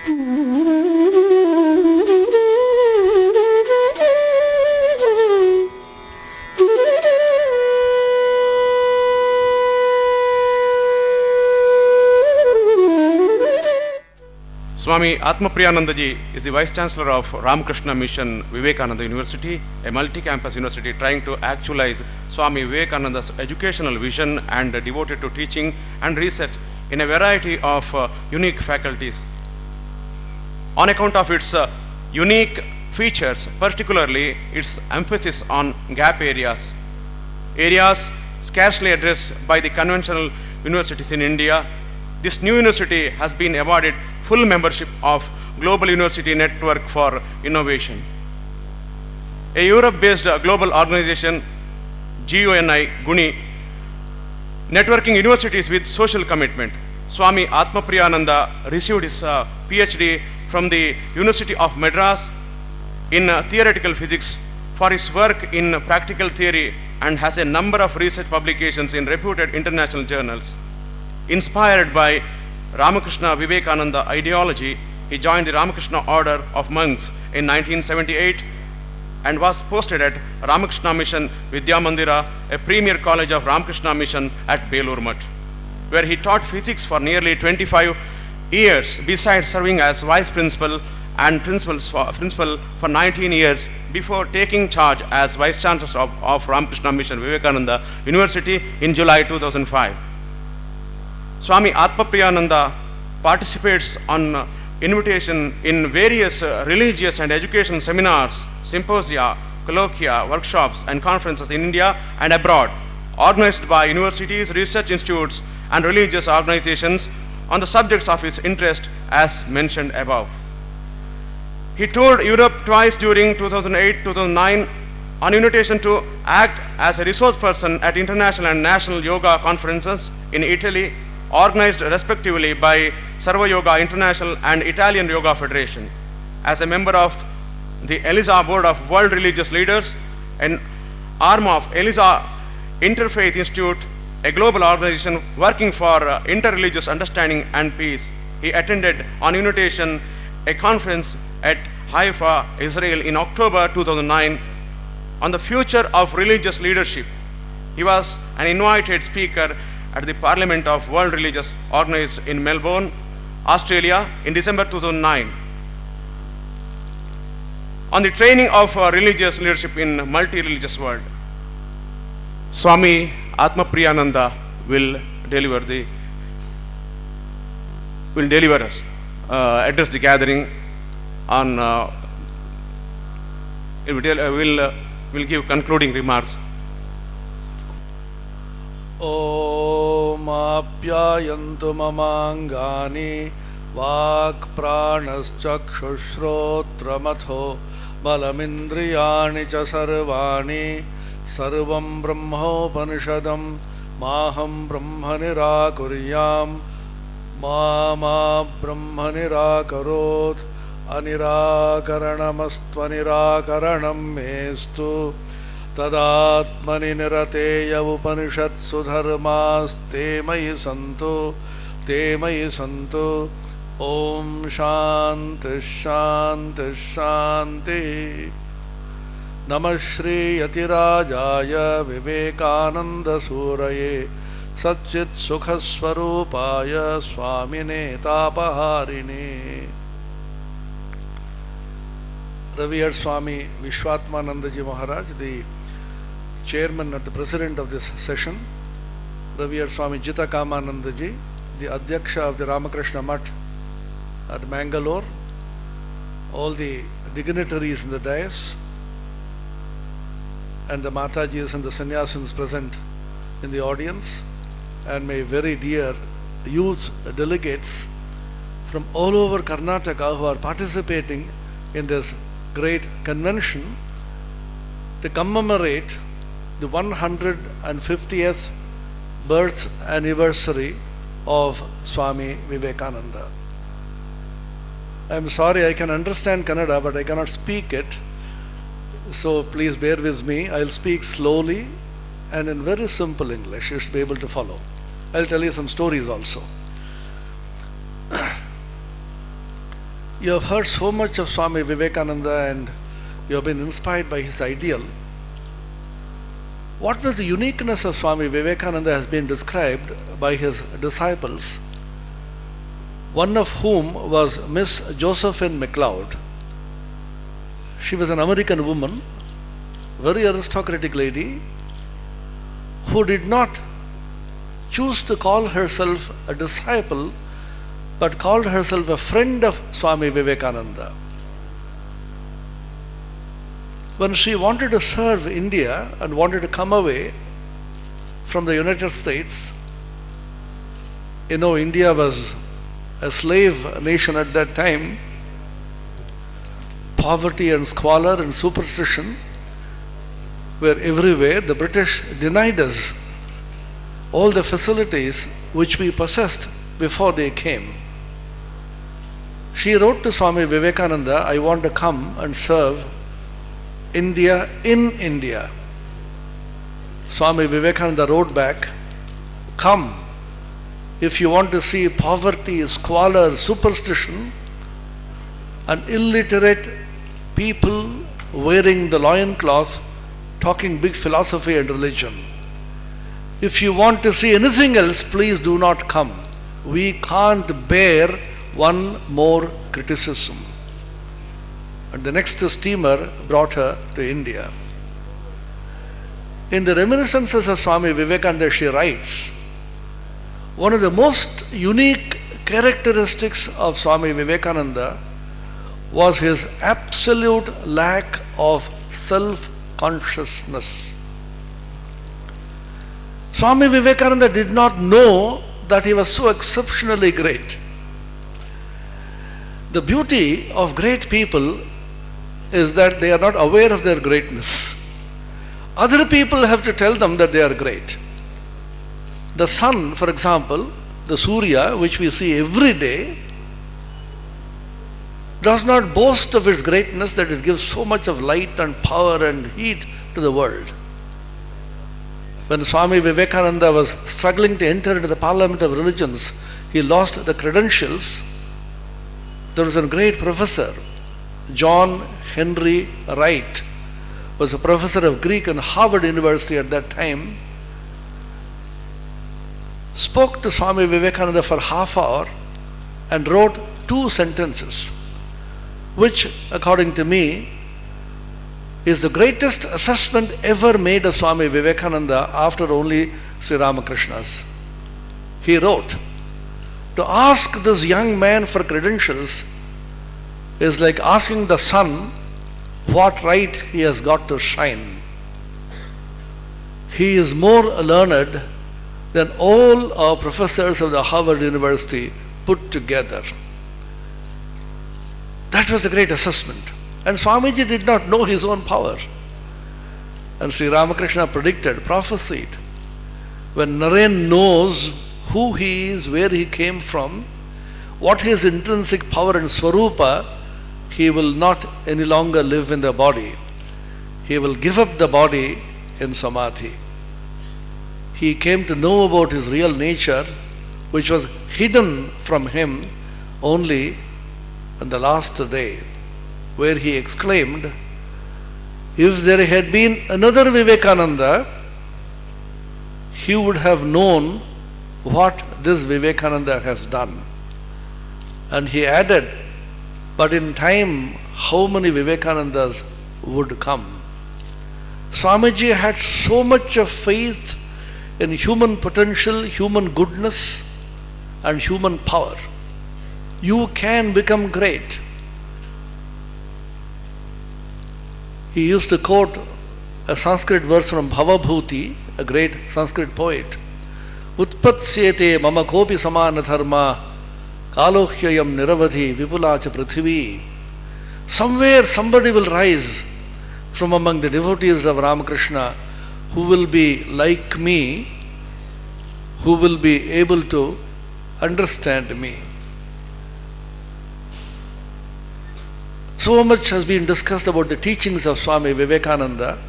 Swami Atmapriyanandaji is the Vice Chancellor of Ramakrishna Mission Vivekananda University, a multi-campus university trying to actualize Swami Vivekananda's educational vision and devoted to teaching and research in a variety of unique faculties. On account of its unique features, particularly its emphasis on gap areas scarcely addressed by the conventional universities in India, this new university has been awarded full membership of Global University Network for Innovation. A Europe-based global organization, GUNI, networking universities with social commitment. Swami Atmapriyananda received his PhD from the University of Madras in theoretical physics for his work in practical theory and has a number of research publications in reputed international journals. Inspired by Ramakrishna Vivekananda ideology, he joined the Ramakrishna Order of Monks in 1978 and was posted at Ramakrishna Mission Vidya Mandira, a premier college of Ramakrishna Mission at Belur Mutt, where he taught physics for nearly 25 years, besides serving as vice principal and principal for 19 years before taking charge as vice chancellor of Ramakrishna Mission Vivekananda University in July 2005. Swami Atmapriyananda participates on invitation in various religious and educational seminars, symposia, colloquia, workshops and conferences in India and abroad, organized by universities, research institutes and religious organizations on the subjects of his interest as mentioned above. He toured Europe twice during 2008-2009 on invitation to act as a resource person at international and national yoga conferences in Italy, organized respectively by Sarva Yoga International and Italian Yoga Federation. As a member of the ELISA Board of World Religious Leaders, an arm of ELISA Interfaith Institute, a global organization working for interreligious understanding and peace, he attended on invitation a conference at Haifa, Israel in October 2009 on the future of religious leadership. He was an invited speaker at the Parliament of World Religious organized in Melbourne, Australia in December 2009 on the training of religious leadership in multi-religious world. Swami Atmapriyananda will address the gathering on will give concluding remarks. Om apyayantu mamangani vak pranaschakshushrotramatho balamindriyani cha sarvani sarvam brahmopanishadam maham brahma nirakuryam mama brahma nirakarot anirakaranamastvanirakaranam mestu Tadatmani nirateya upanishatsu dharmas te mayi santo Om Shanti Shanti Shanti Namah Shri Yatirajaya Vivekananda Suraye Satchit Sukha Swarupaya Swamine Tapaharini. Revered Swami Vishwatmanandaji Maharaj, the chairman and the president of this session, Revered Swami Jitakamanandaji, the Adhyaksha of the Ramakrishna Mutt at Mangalore, all the dignitaries in the dais, and the Matajis and the Sannyasins present in the audience, and my very dear youth delegates from all over Karnataka who are participating in this great convention to commemorate the 150th birth anniversary of Swami Vivekananda. I am sorry, I can understand Kannada, but I cannot speak it. So please bear with me. I will speak slowly and in very simple English. You should be able to follow. I will tell you some stories also. You have heard so much of Swami Vivekananda and you have been inspired by his ideal. What was the uniqueness of Swami Vivekananda has been described by his disciples, one of whom was Miss Josephine MacLeod. She was an American woman, very aristocratic lady, who did not choose to call herself a disciple, but called herself a friend of Swami Vivekananda. When she wanted to serve India and wanted to come away from the United States, India was a slave nation at that time. Poverty and squalor and superstition were everywhere. The British denied us all the facilities which we possessed before they came. She wrote to Swami Vivekananda, I want to come and serve India in India. Swami Vivekananda wrote back, come, if you want to see poverty, squalor, superstition, and illiterate people wearing the loincloth, talking big philosophy and religion. If you want to see anything else, please do not come. We can't bear one more criticism. And the next steamer brought her to India. In the reminiscences of Swami Vivekananda, she writes, one of the most unique characteristics of Swami Vivekananda was his absolute lack of self-consciousness. Swami Vivekananda did not know that he was so exceptionally great. The beauty of great people is that they are not aware of their greatness. Other people have to tell them that they are great. The sun, for example, the Surya, which we see every day, does not boast of its greatness that it gives so much of light and power and heat to the world. When Swami Vivekananda was struggling to enter into the Parliament of Religions, he lost the credentials. There was a great professor, John Henry Wright, was a professor of Greek in Harvard University at that time, spoke to Swami Vivekananda for half hour and wrote 2 sentences, which, according to me, is the greatest assessment ever made of Swami Vivekananda after only Sri Ramakrishna's. He wrote, to ask this young man for credentials is like asking the sun what right he has got to shine. He is more learned than all our professors of the Harvard University put together. That was a great assessment. And Swamiji did not know his own power. And Sri Ramakrishna predicted, prophesied, when Naren knows who he is, where he came from, what his intrinsic power and swarupa, he will not any longer live in the body. He will give up the body in samadhi. He came to know about his real nature, which was hidden from him only on the last day, where he exclaimed, if there had been another Vivekananda, he would have known what this Vivekananda has done. And he added, but in time, how many Vivekanandas would come? Swamiji had so much of faith in human potential, human goodness, and human power. You can become great. He used to quote a Sanskrit verse from Bhavabhuti, a great Sanskrit poet. Utpatsyete mama kopi samana dharma kalohhyayam niravadhi vipulacha prithivi. Somewhere somebody will rise from among the devotees of Ramakrishna who will be like me, who will be able to understand me. So much has been discussed about the teachings of Swami Vivekananda.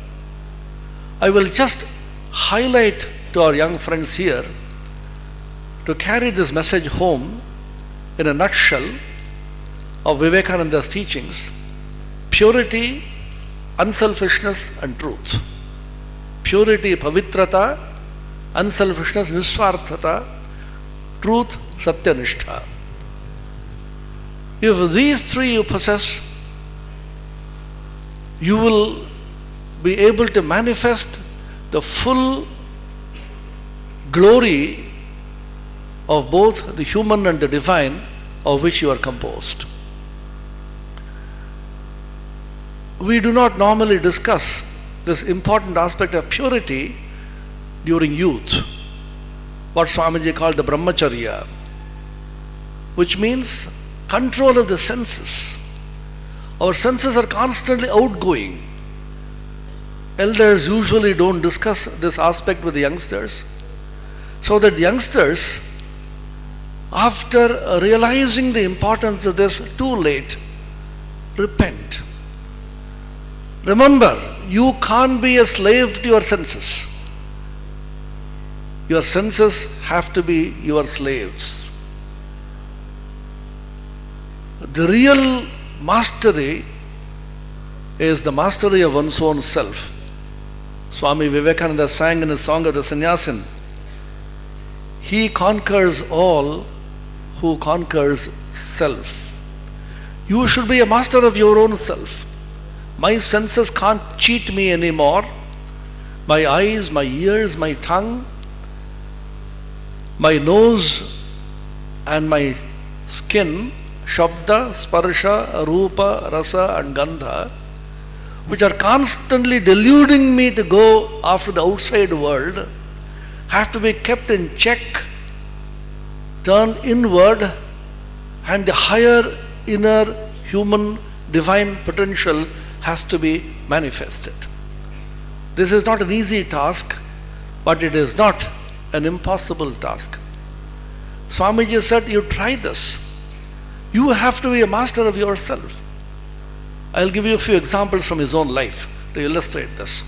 I will just highlight to our young friends here, to carry this message home in a nutshell, of Vivekananda's teachings: purity, unselfishness and truth. Purity, pavitrata; unselfishness, niswarthata; truth, satyanishtha. If these three you possess, you will be able to manifest the full glory of both the human and the divine of which you are composed. We do not normally discuss this important aspect of purity during youth, what Swamiji called the brahmacharya, which means control of the senses. Our senses are constantly outgoing. Elders usually don't discuss this aspect with the youngsters, so that the youngsters, after realizing the importance of this too late, repent. Remember, you can't be a slave to your senses. Your senses have to be your slaves. The real mastery is the mastery of one's own self. Swami Vivekananda sang in his song of the Sannyasin, "He conquers all who conquers self." You should be a master of your own self. My senses can't cheat me anymore. My eyes, my ears, my tongue, my nose and my skin, Shabda, Sparsha, Rupa, Rasa and Gandha, which are constantly deluding me to go after the outside world, have to be kept in check, turned inward, and the higher inner human divine potential has to be manifested. This is not an easy task, but it is not an impossible task. Swamiji said, you try this. You have to be a master of yourself. I'll give you a few examples from his own life to illustrate this.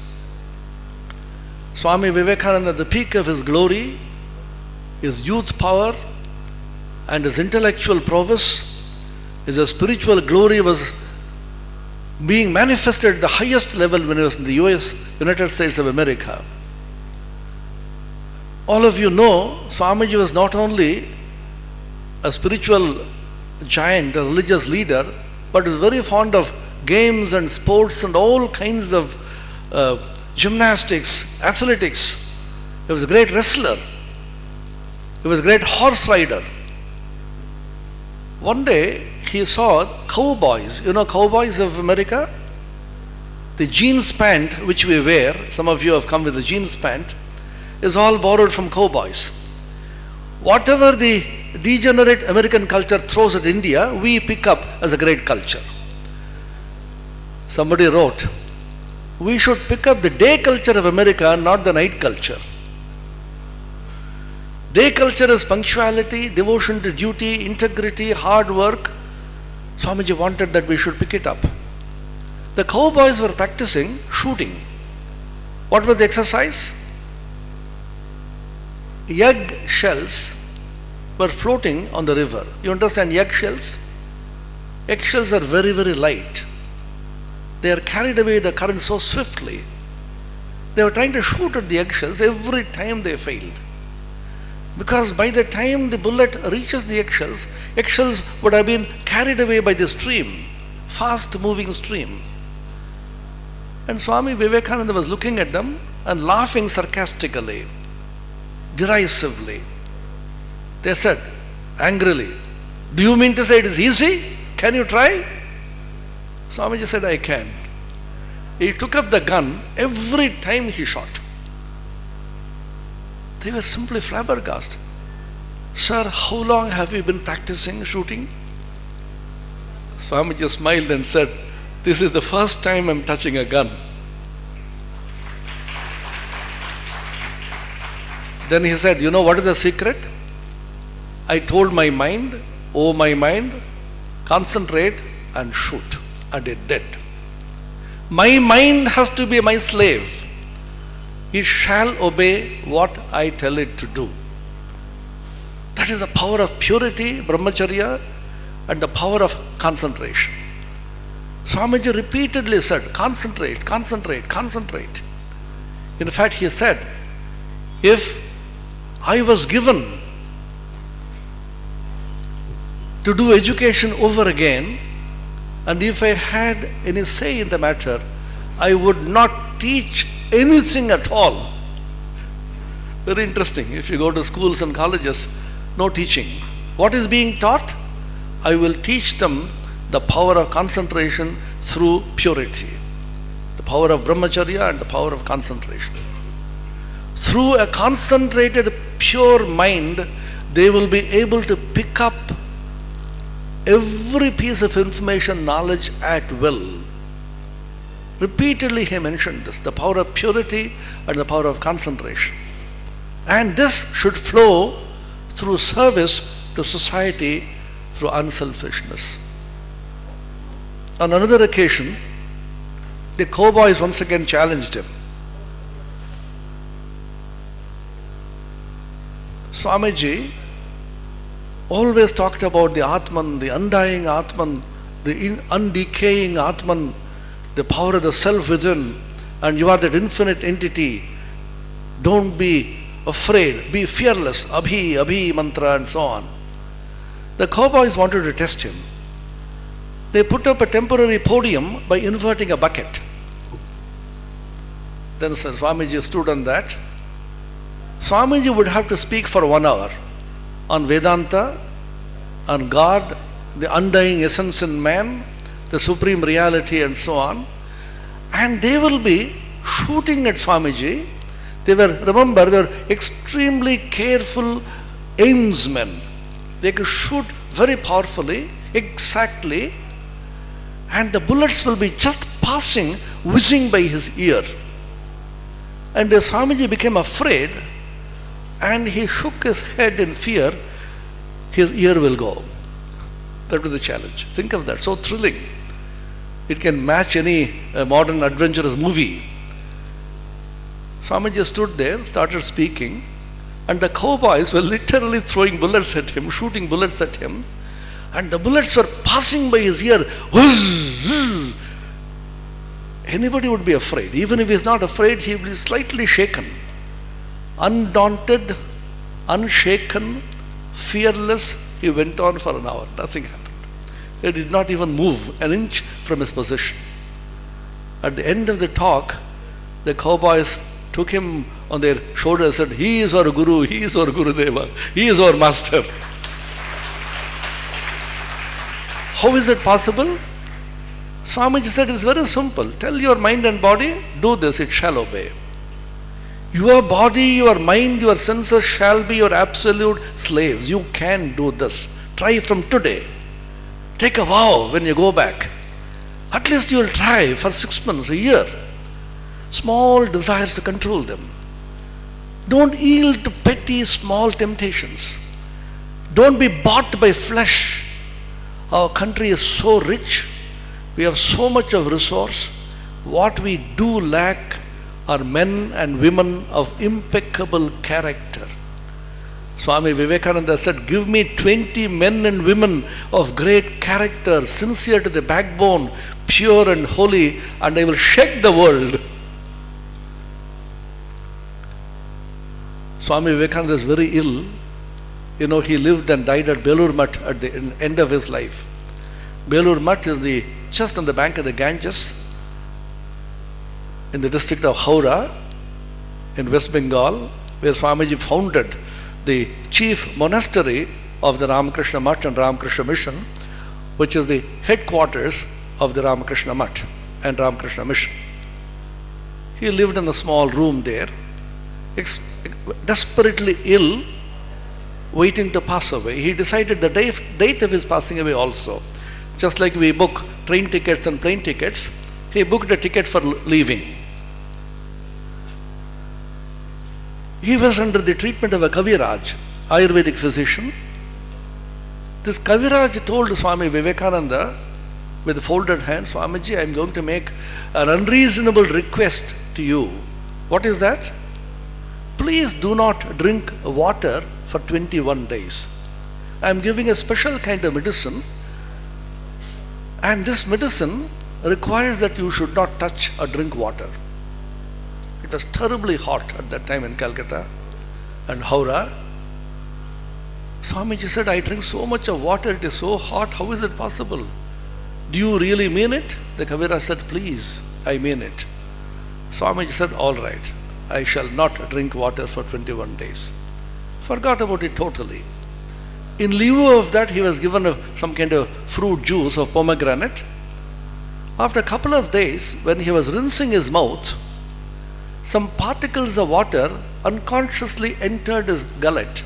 Swami Vivekananda, at the peak of his glory, his youth power and his intellectual prowess, his spiritual glory was being manifested at the highest level when he was in the United States of America. All of you know, Swamiji was not only a spiritual giant, a religious leader, but was very fond of games and sports and all kinds of gymnastics, athletics. He was a great wrestler. He was a great horse rider. One day he saw cowboys. You know cowboys of America? The jeans pant which we wear, some of you have come with the jeans pant, is all borrowed from cowboys. Whatever the degenerate American culture throws at India, we pick up as a great culture. Somebody wrote, we should pick up the day culture of America, not the night culture. Day culture is punctuality, devotion to duty, integrity, hard work. Swamiji wanted that we should pick it up. The cowboys were practicing shooting. What was the exercise? Egg shells were floating on the river. You understand egg shells? Egg shells are very, very light. They are carried away the current so swiftly. They were trying to shoot at the eggshells. Every time they failed. Because by the time the bullet reaches the eggshells would have been carried away by the stream, fast moving stream. And Swami Vivekananda was looking at them and laughing sarcastically, derisively. They said angrily, do you mean to say it is easy? Can you try? Swamiji said, I can. He took up the gun every time he shot. They were simply flabbergasted. Sir, how long have you been practicing shooting? Swamiji smiled and said, this is the first time I'm touching a gun. Then he said, you know what is the secret? I told my mind, oh my mind, concentrate and shoot. And it did. My mind has to be my slave. It shall obey what I tell it to do. That is the power of purity, brahmacharya, and the power of concentration. Swamiji repeatedly said, concentrate, concentrate, concentrate. In fact, he said, if I was given to do education over again, and if I had any say in the matter, I would not teach anything at all. Very interesting. If you go to schools and colleges, no teaching. What is being taught? I will teach them the power of concentration through purity. The power of brahmacharya and the power of concentration. Through a concentrated, pure mind, they will be able to pick up every piece of information, knowledge at will. Repeatedly he mentioned this, the power of purity and the power of concentration. And this should flow through service to society through unselfishness. On another occasion, the cowboys once again challenged him. Swamiji always talked about the Atman, the undying Atman, the undecaying Atman, the power of the self within, and you are that infinite entity. Don't be afraid, be fearless, Abhi, Abhi mantra and so on. The cowboys wanted to test him. They put up a temporary podium by inverting a bucket. Then Swamiji stood on that. Swamiji would have to speak for 1 hour on Vedanta, on God, the undying essence in man, the supreme reality and so on. And they will be shooting at Swamiji. They were extremely careful ainsmen. They could shoot very powerfully, exactly, and the bullets will be just passing, whizzing by his ear. And the Swamiji became afraid and he shook his head in fear, his ear will go. That was the challenge. Think of that, so thrilling. It can match any modern adventurous movie. Swamiji stood there, started speaking, and the cowboys were literally throwing bullets at him, shooting bullets at him, and the bullets were passing by his ear. Anybody would be afraid. Even if he is not afraid, he will be slightly shaken. Undaunted, unshaken, fearless, he went on for an hour. Nothing happened. He did not even move an inch from his position. At the end of the talk, the cowboys took him on their shoulders and said, he is our Guru, he is our Gurudeva, he is our master. How is it possible? Swamiji said, it's very simple. Tell your mind and body, do this, it shall obey. Your body, your mind, your senses shall be your absolute slaves. You can do this. Try from today. Take a vow when you go back. At least you will try for 6 months, a year. Small desires to control them. Don't yield to petty, small temptations. Don't be bought by flesh. Our country is so rich. We have so much of resource. What we do lack are men and women of impeccable character. Swami Vivekananda said, give me 20 men and women of great character, sincere to the backbone, pure and holy, and I will shake the world. Swami Vivekananda is very ill. You know, he lived and died at Belur Math at the end of his life. Belur Math is just on the bank of the Ganges in the district of Howrah in West Bengal, where Swamiji founded the chief monastery of the Ramakrishna Math and Ramakrishna Mission, which is the headquarters of the Ramakrishna Math and Ramakrishna Mission. He lived in a small room there, desperately ill, waiting to pass away. He decided the date of his passing away also. Just like we book train tickets and plane tickets, he booked a ticket for leaving. He was under the treatment of a Kaviraj, Ayurvedic physician. This Kaviraj told Swami Vivekananda with folded hands, Swamiji, I am going to make an unreasonable request to you. What is that? Please do not drink water for 21 days. I am giving a special kind of medicine And this medicine requires that you should not touch or drink water. It was terribly hot at that time in Calcutta and Howrah. Swamiji said, I drink so much of water, it is so hot, how is it possible? Do you really mean it? The Kavira said, please, I mean it. Swamiji said, all right, I shall not drink water for 21 days. Forgot about it totally. In lieu of that, he was given some kind of fruit juice of pomegranate. After a couple of days, when he was rinsing his mouth, some particles of water unconsciously entered his gullet.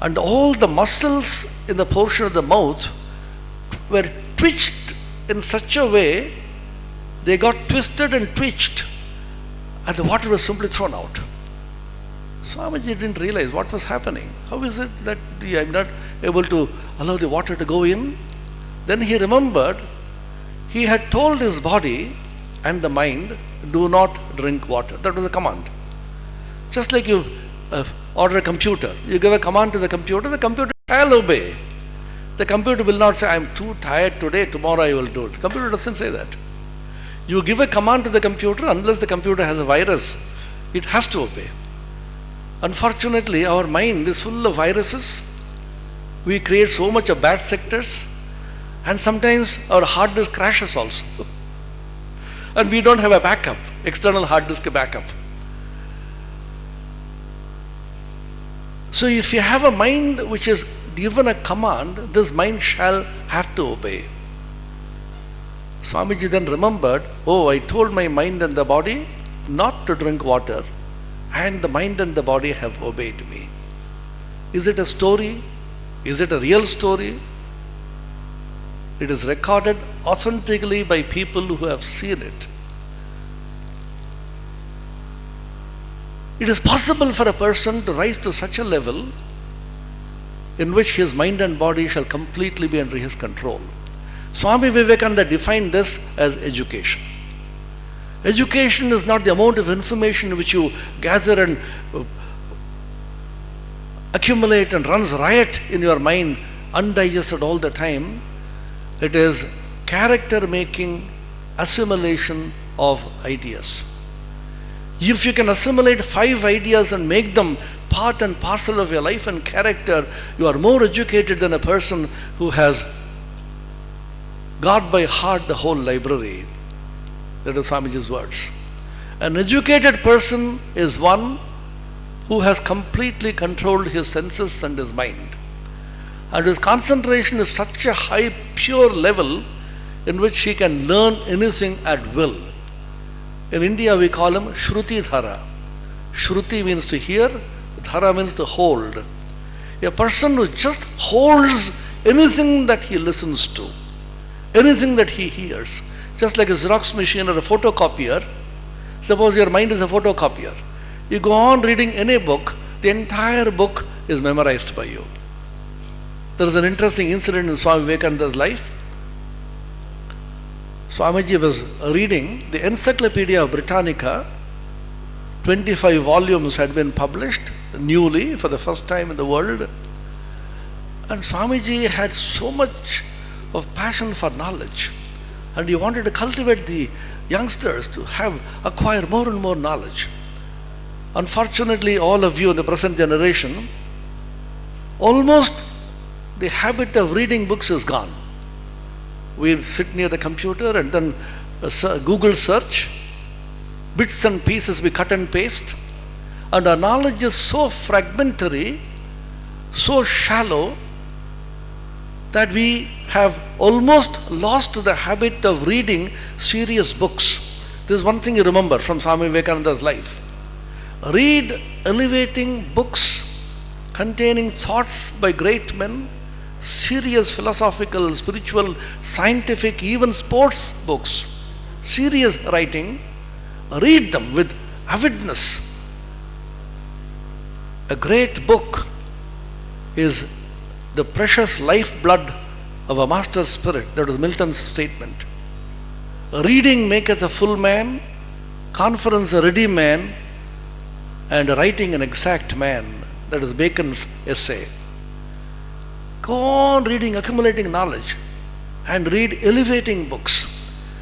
And all the muscles in the portion of the mouth were twitched in such a way, they got twisted and twitched, and the water was simply thrown out. Swamiji didn't realize what was happening. How is it that I am not able to allow the water to go in? Then he remembered he had told his body and the mind, do not drink water. That was a command. Just like you order a computer. You give a command to the computer shall obey. The computer will not say, I am too tired today, tomorrow I will do it. The computer doesn't say that. You give a command to the computer, unless the computer has a virus, it has to obey. Unfortunately, our mind is full of viruses. We create so much of bad sectors, and sometimes our hard disk crashes also. And we don't have a backup, external hard disk backup. So if you have a mind which is given a command, this mind shall have to obey. Swamiji then remembered, oh, I told my mind and the body not to drink water, and the mind and the body have obeyed me. Is it a story? Is it a real story? It is recorded authentically by people who have seen it. It is possible for a person to rise to such a level in which his mind and body shall completely be under his control. Swami Vivekananda defined this as education. Education is not the amount of information which you gather and accumulate and runs riot in your mind undigested all the time. It is character making assimilation of ideas. If you can assimilate 5 ideas and make them part and parcel of your life and character, you are more educated than a person who has got by heart the whole library. That is Swamiji's words. An educated person is one who has completely controlled his senses and his mind. And his concentration is such a high, pure level in which he can learn anything at will. In India, we call him Shruti Dhara. Shruti means to hear, Dhara means to hold. A person who just holds anything that he listens to, anything that he hears. Just like a Xerox machine or a photocopier. Suppose your mind is a photocopier. You go on reading any book, the entire book is memorized by you. There is an interesting incident in Swami Vivekananda's life. Swamiji was reading the Encyclopedia Britannica. 25 volumes had been published newly for the first time in the world. And Swamiji had so much of passion for knowledge. And he wanted to cultivate the youngsters to acquire more and more knowledge. Unfortunately, all of you in the present generation, almost the habit of reading books is gone. We sit near the computer and then Google search, bits and pieces we cut and paste, and our knowledge is so fragmentary, so shallow, that we have almost lost the habit of reading serious books. This is one thing you remember from Swami Vivekananda's life. Read elevating books containing thoughts by great men, serious philosophical, spiritual, scientific, even sports books, serious writing. Read them with avidness. A great book is the precious lifeblood of a master spirit. That was Milton's statement. Reading maketh a full man, conference a ready man, and writing an exact man. That is Bacon's essay. Go on reading, accumulating knowledge. and read elevating books.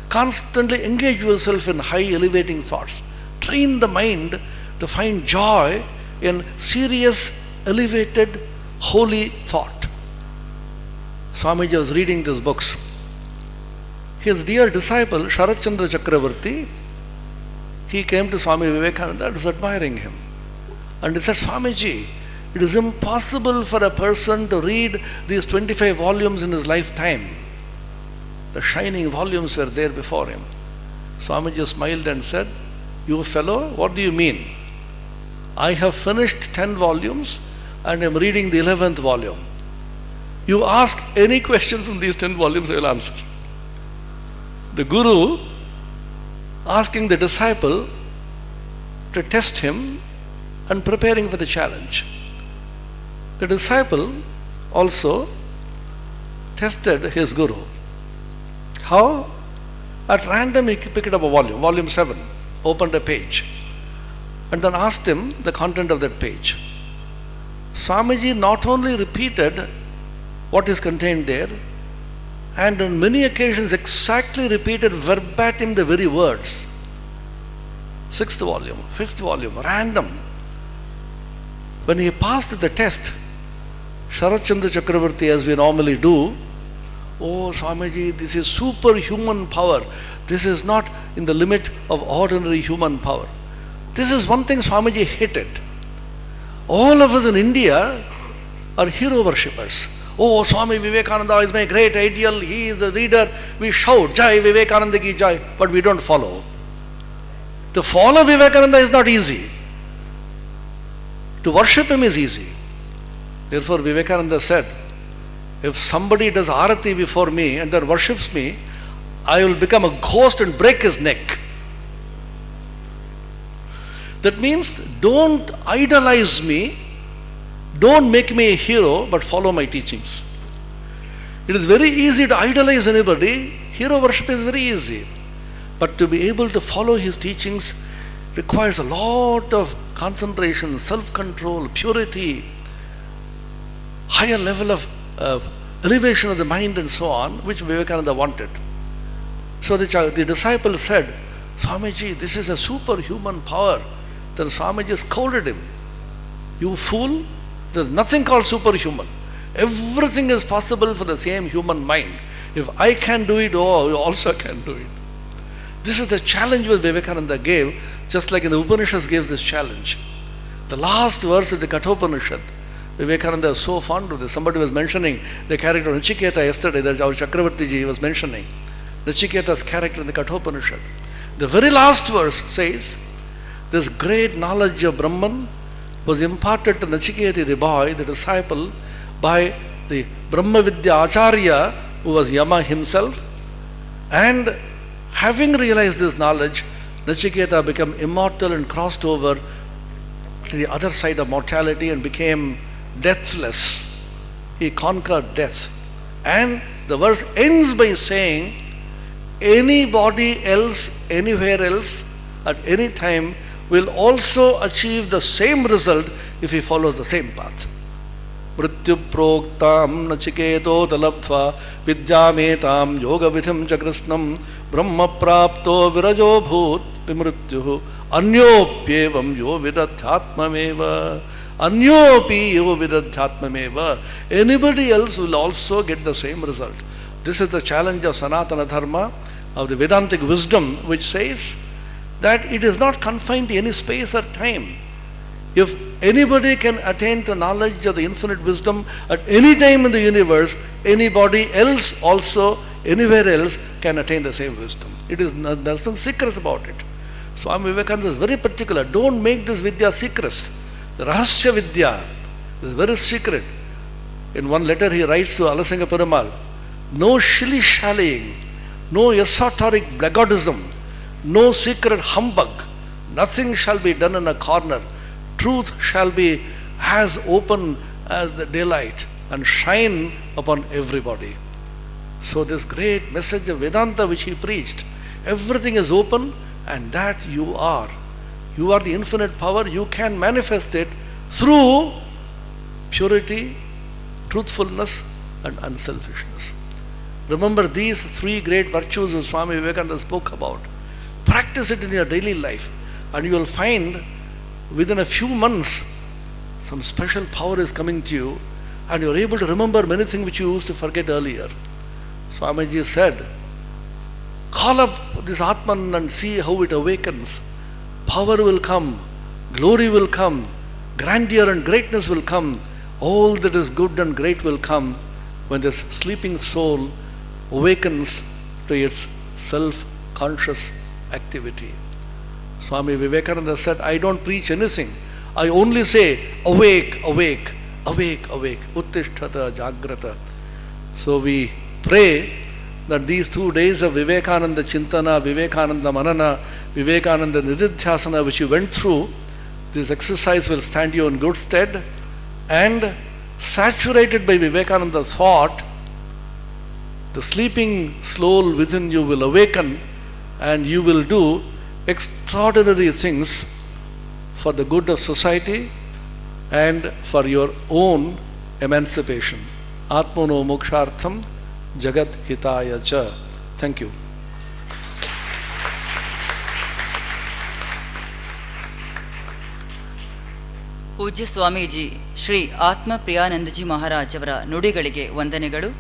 Constantly engage yourself in high elevating thoughts. Train the mind to find joy in serious, elevated, holy thought. Swamiji was reading these books. His dear disciple, Sharat Chandra Chakravarti, he came to Swami Vivekananda and was admiring him. And he said, Swamiji, it is impossible for a person to read these 25 volumes in his lifetime. The shining volumes were there before him. Swamiji smiled and said, you fellow, what do you mean? I have finished 10 volumes and am reading the 11th volume. You ask any question from these 10 volumes, I will answer. The Guru asking the disciple to test him and preparing for the challenge. The disciple also tested his Guru. How? At random he picked up a volume, volume 7, opened a page, and then asked him the content of that page. Swamiji not only repeated what is contained there, and on many occasions exactly repeated verbatim the very words. 6th volume, 5th volume, random. When he passed the test, Sharat Chandra Chakravarti, as we normally do, oh Swamiji, this is superhuman power. This is not in the limit of ordinary human power. This is one thing Swamiji hated. All of us in India are hero worshippers. Oh, Swami Vivekananda is my great ideal. He is the leader. We shout, Jai Vivekananda ki Jai, but we don't follow. To follow Vivekananda is not easy. To worship him is easy. Therefore, Vivekananda said, if somebody does arati before me and then worships me, I will become a ghost and break his neck. That means, don't idolize me. Don't make me a hero, but follow my teachings. It is very easy to idolize anybody. Hero worship is very easy. But to be able to follow his teachings requires a lot of concentration, self-control, purity, higher level of elevation of the mind and so on, which Vivekananda wanted. So the disciple said, Swamiji, this is a superhuman power. Then Swamiji scolded him. You fool! There is nothing called superhuman. Everything is possible for the same human mind. If I can do it, oh, you also can do it. This is the challenge that Vivekananda gave, just like in the Upanishads gave this challenge. The last verse of the Kathopanishad, Vivekananda is so fond of this. Somebody was mentioning the character of Nachiketa yesterday, that our Chakravarti ji was mentioning. Nachiketa's character in the Kathopanishad. The very last verse says, this great knowledge of Brahman was imparted to Nachiketa, the boy, the disciple, by the Brahma Vidya Acharya, who was Yama himself. And having realized this knowledge, Nachiketa became immortal and crossed over to the other side of mortality and became deathless. He conquered death. And the verse ends by saying, anybody else, anywhere else, at any time, will also achieve the same result if he follows the same path. Mrityu proktam nachiketo talabdva vidyametam yoga vidhim chakrishnam brahma prapto virajo bhut vimrityuhu anyopyevam yo vidadhyatmameva anyopi yo vidadhyatmameva. Anybody else will also get the same result. This is the challenge of Sanatana Dharma, of the Vedantic wisdom, which says that it is not confined to any space or time. If anybody can attain to knowledge of the infinite wisdom at any time in the universe, anybody else also, anywhere else, can attain the same wisdom. There's nothing secret about it. Swami Vivekananda is very particular. Don't make this vidya secret. The Rahasya Vidya is very secret. In one letter he writes to Alasinga Perumal, no shilly-shallying, no esoteric blackguardism, no secret humbug, nothing shall be done in a corner. Truth shall be as open as the daylight and shine upon everybody. So this great message of Vedanta which he preached, everything is open, and that you are. You are the infinite power. You can manifest it through purity, truthfulness and unselfishness. Remember these three great virtues which Swami Vivekananda spoke about. Practice it in your daily life, and you will find within a few months some special power is coming to you, and you are able to remember many things which you used to forget earlier. Swamiji said, call up this Atman and see how it awakens. Power will come, glory will come, grandeur and greatness will come. All that is good and great will come when this sleeping soul awakens to its self-conscious activity. Swami Vivekananda said, I don't preach anything. I only say, awake, awake, awake, awake. Uttishtata Jagrata. So we pray that these 2 days of Vivekananda Chintana, Vivekananda Manana, Vivekananda Nididhyasana which you went through, this exercise will stand you in good stead, and saturated by Vivekananda's thought, the sleeping soul within you will awaken, and you will do extraordinary things for the good of society and for your own emancipation. Atmano mokshartham jagat hitaya cha. Thank you. ಪೂಜ್ಯ ಸ್ವಾಮೀಜಿ ಶ್ರೀ ಆತ್ಮ ಪ್ರಿಯಾನಂದಜಿ ಮಹಾರಾಜ್ ಅವರ ನುಡಿಗಳಿಗೆ ವಂದನೆಗಳು.